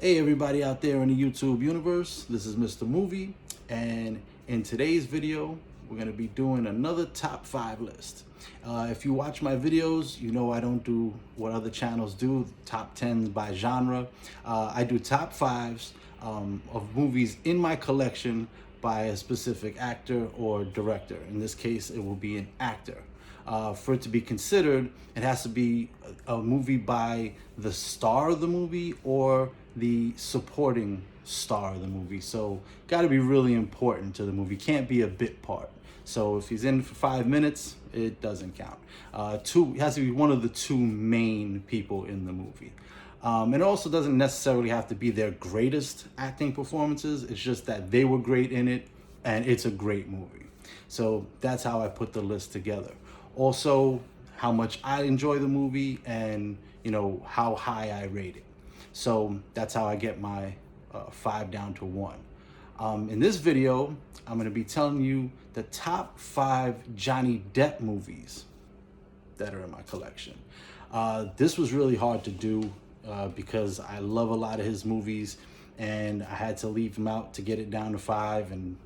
Hey everybody out there in the YouTube universe, this is Mr. Movie, and in today's video, we're going to be doing another top 5 list. If you watch my videos, you know I don't do what other channels do, top 10s by genre. I do top 5s of movies in my collection by a specific actor or director. In this case, it will be an actor. For it to be considered, it has to be a movie by the star of the movie or the supporting star of the movie. So got to be really important to the movie. Can't be a bit part. So if he's in for 5 minutes, it doesn't count. It has to be one of the two main people in the movie. It also doesn't necessarily have to be their greatest acting performances. It's just that they were great in it and it's a great movie. So that's how I put the list together. Also, how much I enjoy the movie and, how high I rate it. So that's how I get my 5 down to 1. In this video, I'm going to be telling you the top 5 Johnny Depp movies that are in my collection. This was really hard to do because I love a lot of his movies and I had to leave him out to get it down to 5, and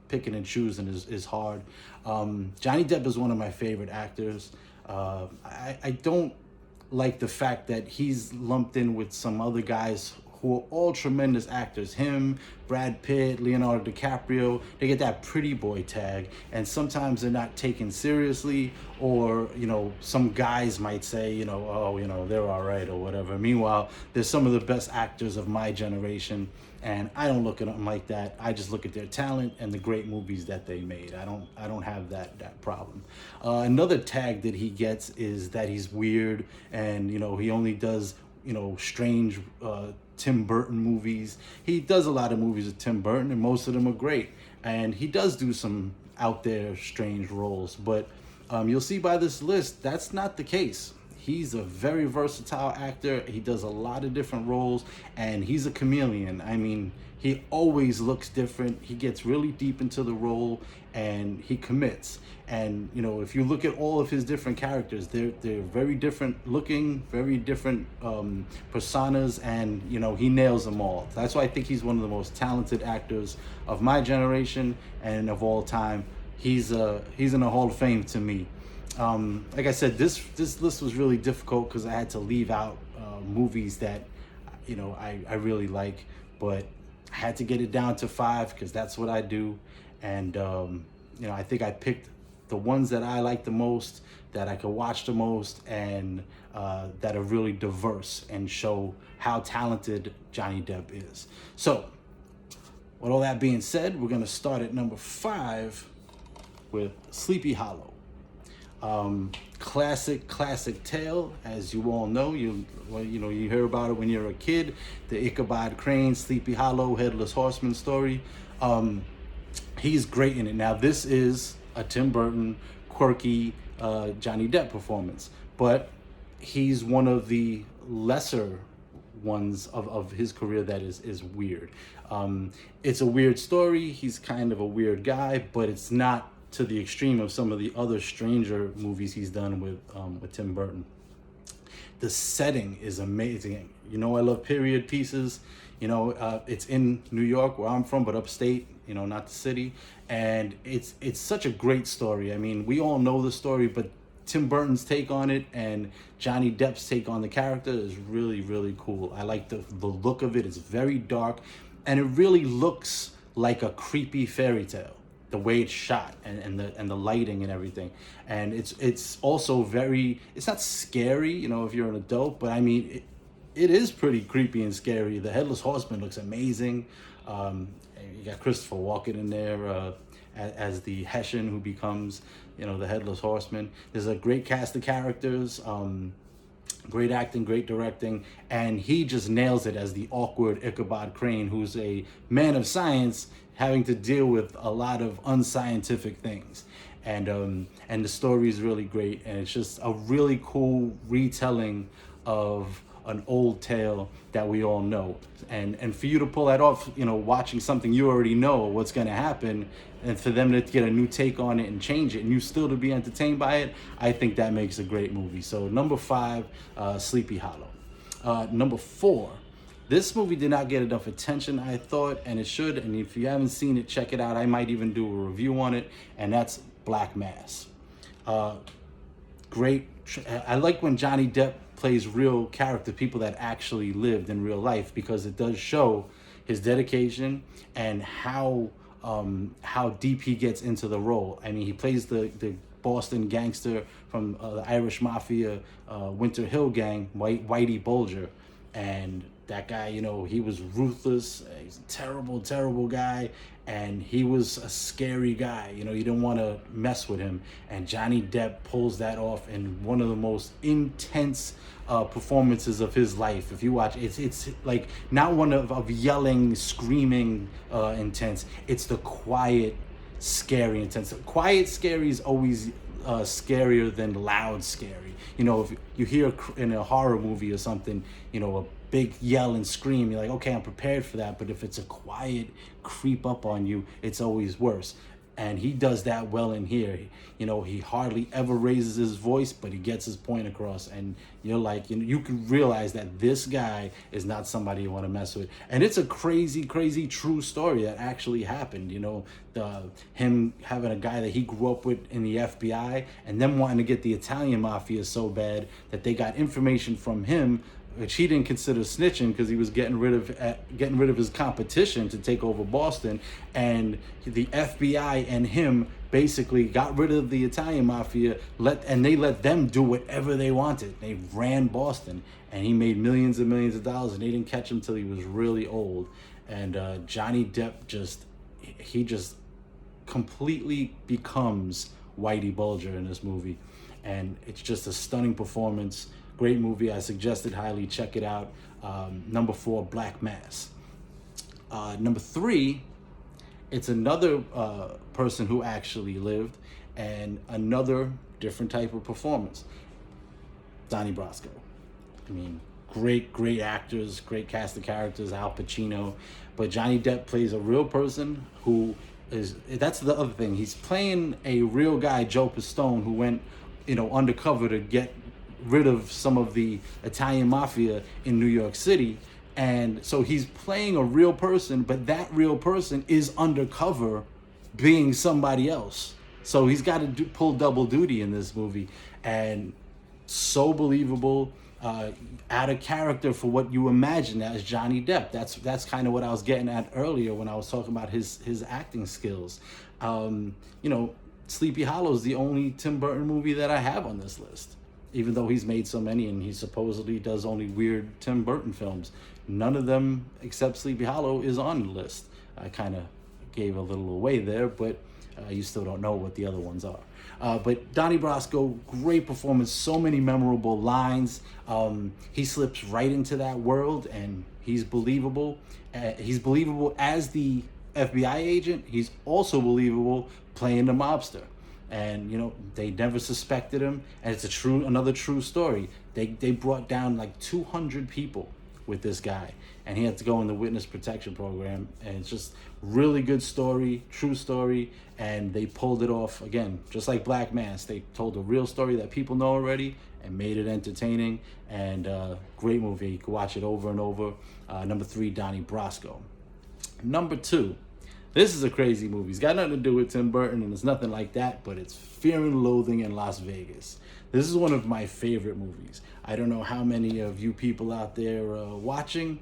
picking and choosing is hard. Johnny Depp is one of my favorite actors. I don't like the fact that he's lumped in with some other guys who are all tremendous actors. Him, Brad Pitt, Leonardo DiCaprio, they get that pretty boy tag, and sometimes they're not taken seriously, or, some guys might say, they're all right or whatever. Meanwhile, they're some of the best actors of my generation, and I don't look at them like that. I just look at their talent and the great movies that they made. I don't have that problem. Another tag that he gets is that he's weird, and, he only does, strange, Tim Burton movies. He does a lot of movies with Tim Burton, and most of them are great. And he does do some out there strange roles, but you'll see by this list, that's not the case. He's a very versatile actor. He does a lot of different roles, and he's a chameleon. I mean, he always looks different. He gets really deep into the role, and he commits. And, if you look at all of his different characters, they're very different looking, very different personas, and, he nails them all. That's why I think he's one of the most talented actors of my generation and of all time. He's in the Hall of Fame to me. Like I said, this list was really difficult because I had to leave out movies that, I really like, but I had to get it down to 5 because that's what I do. And, I think I picked the ones that I like the most, that I could watch the most, and that are really diverse and show how talented Johnny Depp is. So, with all that being said, we're going to start at number 5 with Sleepy Hollow. Classic tale, as you all know. You hear about it when you're a kid. The Ichabod Crane, Sleepy Hollow, Headless Horseman story. He's great in it. Now, this is a Tim Burton, quirky Johnny Depp performance, but he's one of the lesser ones of his career that is weird. It's a weird story. He's kind of a weird guy, but it's not to the extreme of some of the other stranger movies he's done with Tim Burton. The setting is amazing. I love period pieces. It's in New York, where I'm from, but upstate, not the city. And it's such a great story. I mean, we all know the story, but Tim Burton's take on it and Johnny Depp's take on the character is really, really cool. I like the look of it. It's very dark, and it really looks like a creepy fairy tale, the way it's shot and the lighting and everything. And it's also it's not scary, if you're an adult, but I mean, it is pretty creepy and scary. The Headless Horseman looks amazing. You got Christopher Walken in there as the Hessian who becomes, the Headless Horseman. There's a great cast of characters, great acting, great directing, and he just nails it as the awkward Ichabod Crane, who's a man of science having to deal with a lot of unscientific things. And the story is really great, and it's just a really cool retelling of an old tale that we all know. And for you to pull that off, watching something you already know what's going to happen, and for them to get a new take on it and change it, and you still to be entertained by it, I think that makes a great movie. So number 5, Sleepy Hollow. Number 4 This movie did not get enough attention, I thought, and it should. And if you haven't seen it, check it out. I might even do a review on it, and that's Black Mass. Great. I like when Johnny Depp plays real character, people that actually lived in real life, because it does show his dedication and how deep he gets into the role. I mean, he plays the Boston gangster from the Irish Mafia, Winter Hill Gang, Whitey Bulger. And that guy, you know, he was ruthless. He's a terrible, terrible guy. And he was a scary guy. You know, you didn't want to mess with him. And Johnny Depp pulls that off in one of the most intense performances of his life. If you watch, it's like not one of yelling, screaming intense. It's the quiet, scary intense. Quiet scary is always scarier than loud scary. You know, if you hear in a horror movie or something, you know, a big yell and scream, you're like, okay, I'm prepared for that. But if it's a quiet creep up on you, it's always worse. And he does that well in here. You know, he hardly ever raises his voice, but he gets his point across. And you're like, you know, you can realize that this guy is not somebody you want to mess with. And it's a crazy, crazy true story that actually happened. You know, him having a guy that he grew up with in the FBI, and them wanting to get the Italian mafia so bad that they got information from him, which he didn't consider snitching, because he was getting rid of his competition to take over Boston. And the FBI and him basically got rid of the Italian mafia, and they let them do whatever they wanted. They ran Boston, and he made millions and millions of dollars, and they didn't catch him till he was really old. And Johnny Depp just completely becomes Whitey Bulger in this movie, and it's just a stunning performance. Great movie. I suggest it highly. Check it out. Number 4, Black Mass. Number 3, it's another person who actually lived, and another different type of performance. Donnie Brasco. I mean, great actors, great cast of characters, Al Pacino. But Johnny Depp plays a real person who that's the other thing. He's playing a real guy, Joe Pistone, who went, you know, undercover to get rid of some of the Italian mafia in New York City. And so he's playing a real person, but that real person is undercover being somebody else. So he's got to pull double duty in this movie, and so believable, out of character for what you imagine as Johnny Depp. That's kind of what I was getting at earlier when I was talking about his acting skills. You know, Sleepy Hollow is the only Tim Burton movie that I have on this list, even though he's made so many, and he supposedly does only weird Tim Burton films. None of them except Sleepy Hollow is on the list. I kind of gave a little away there, but you still don't know what the other ones are. But Donnie Brasco, great performance, so many memorable lines. He slips right into that world, and he's believable. He's believable as the FBI agent. He's also believable playing the mobster. And, you know, they never suspected him. And it's another true story. They brought down like 200 people with this guy, and he had to go in the witness protection program. And it's just really good story, true story. And they pulled it off again, just like Black Mass. They told a real story that people know already and made it entertaining. And great movie. You can watch it over and over. Number 3, Donnie Brasco. Number 2. This is a crazy movie. It's got nothing to do with Tim Burton, and it's nothing like that, but it's Fear and Loathing in Las Vegas. This is one of my favorite movies. I don't know how many of you people out there watching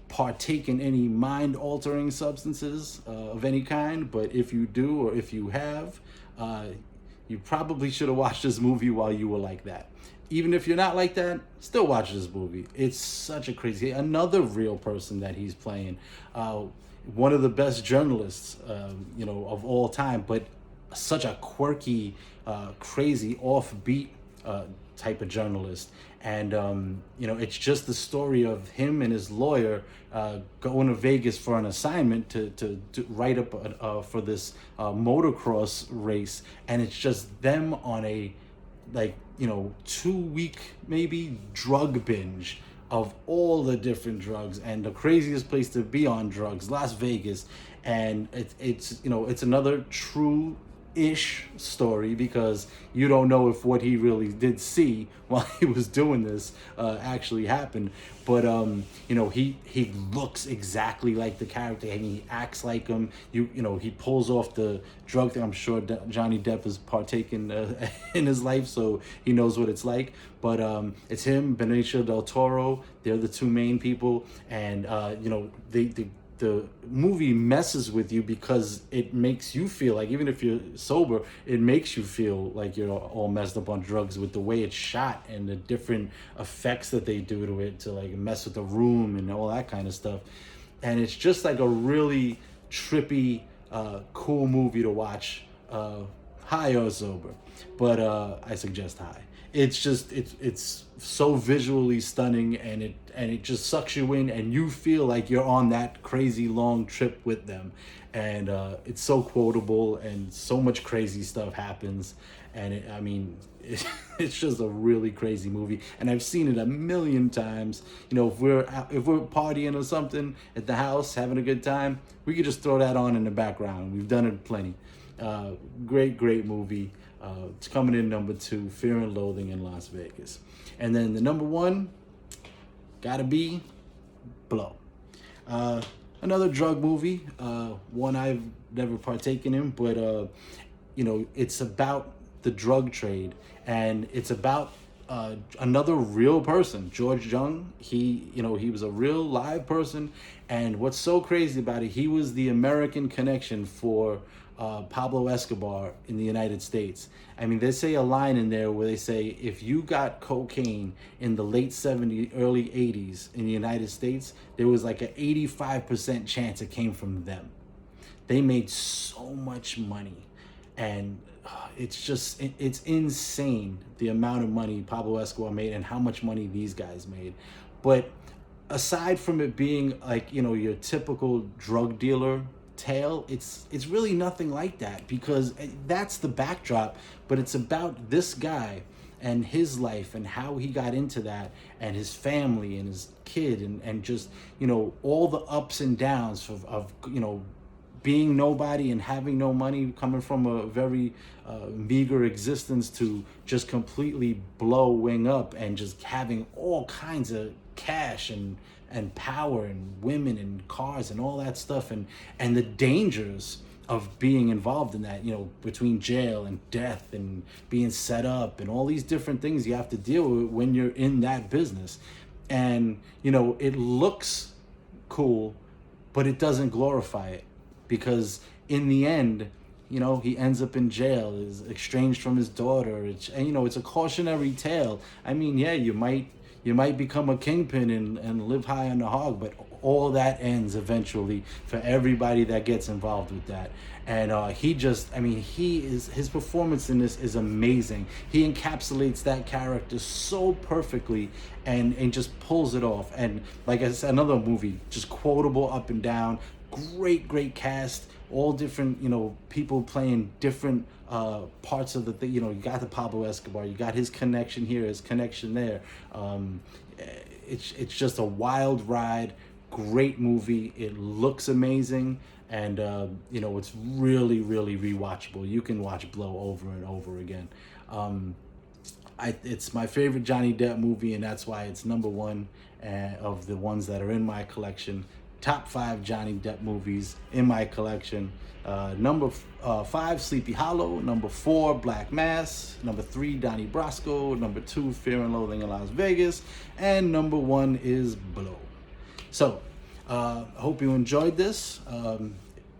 partake in any mind-altering substances of any kind, but if you do, or if you have, you probably should have watched this movie while you were like that. Even if you're not like that, still watch this movie. It's such a crazy, another real person that he's playing. One of the best journalists, you know, of all time, but such a quirky, crazy, offbeat type of journalist. And, you know, it's just the story of him and his lawyer going to Vegas for an assignment to write up for this motocross race. And it's just them on a, like, you know, 2-week maybe drug binge of all the different drugs, and the craziest place to be on drugs, Las Vegas. And it's you know, it's another true ish story, because you don't know if what he really did see while he was doing this actually happened. But he looks exactly like the character. I mean, he acts like him. He pulls off the drug thing. I'm sure Johnny Depp has partaken in his life, so he knows what it's like. But it's him, Benicio del Toro. They're the two main people, and the movie messes with you because it makes you feel like, even if you're sober, it makes you feel like you're all messed up on drugs, with the way it's shot and the different effects that they do to it, to like mess with the room and all that kind of stuff. And it's just like a really trippy, cool movie to watch, high or sober. But I suggest high. It's so visually stunning, and it just sucks you in, and you feel like you're on that crazy long trip with them. And it's so quotable, and so much crazy stuff happens. And it's just a really crazy movie, and I've seen it a million times. If we're partying or something at the house, having a good time, we could just throw that on in the background. We've done it plenty. Great movie. It's coming in number 2, Fear and Loathing in Las Vegas. And then the number 1, gotta be Blow. Another drug movie, one I've never partaken in, but it's about the drug trade, and it's about another real person, George Jung. He was a real live person, and what's so crazy about it, he was the American connection for Pablo Escobar in the United States. I mean, they say a line in there where they say, if you got cocaine in the late 70s, early 80s in the United States, there was like an 85% chance it came from them. They made so much money, and it's insane the amount of money Pablo Escobar made and how much money these guys made. But aside from it being like, your typical drug dealer tale, it's really nothing like that, because that's the backdrop, but it's about this guy and his life and how he got into that, and his family and his kid, and just all the ups and downs of being nobody and having no money, coming from a very meager existence to just completely blowing up and just having all kinds of cash and power and women and cars and all that stuff, and the dangers of being involved in that, between jail and death and being set up and all these different things you have to deal with when you're in that business. And it looks cool, but it doesn't glorify it, because in the end, he ends up in jail, is estranged from his daughter. It's a cautionary tale. I mean, yeah, you might become a kingpin and live high on the hog, but all that ends eventually for everybody that gets involved with that. And his performance in this is amazing. He encapsulates that character so perfectly, and just pulls it off. And like I said, another movie, just quotable up and down. Great cast, all different, people playing different parts of the thing. You got the Pablo Escobar, you got his connection here, his connection there. It's just a wild ride, great movie. It looks amazing, and it's really rewatchable. You can watch Blow over and over again. It's my favorite Johnny Depp movie, and that's why it's number 1 of the ones that are in my collection. Top 5 Johnny Depp movies in my collection. Number 5, Sleepy Hollow. Number 4, Black Mass. Number 3, Donnie Brasco. Number 2, Fear and Loathing in Las Vegas. And number 1 is Blow. So, I hope you enjoyed this.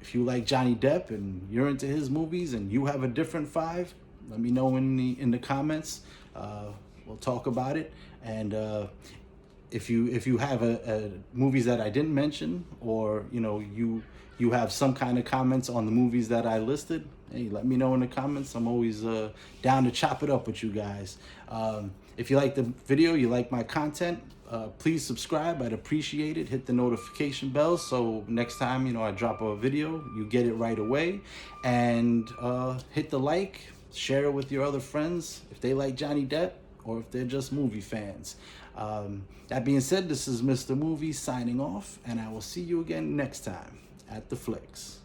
If you like Johnny Depp and you're into his movies and you have a different 5, let me know in the comments. We'll talk about it. And if you have movies that I didn't mention, or you have some kind of comments on the movies that I listed, hey, let me know in the comments. I'm always down to chop it up with you guys. If you like the video, you like my content, please subscribe. I'd appreciate it. Hit the notification bell so next time I drop a video, you get it right away. And hit the like, share it with your other friends if they like Johnny Depp, or if they're just movie fans. That being said, this is Mr. Movie signing off, and I will see you again next time at the Flicks.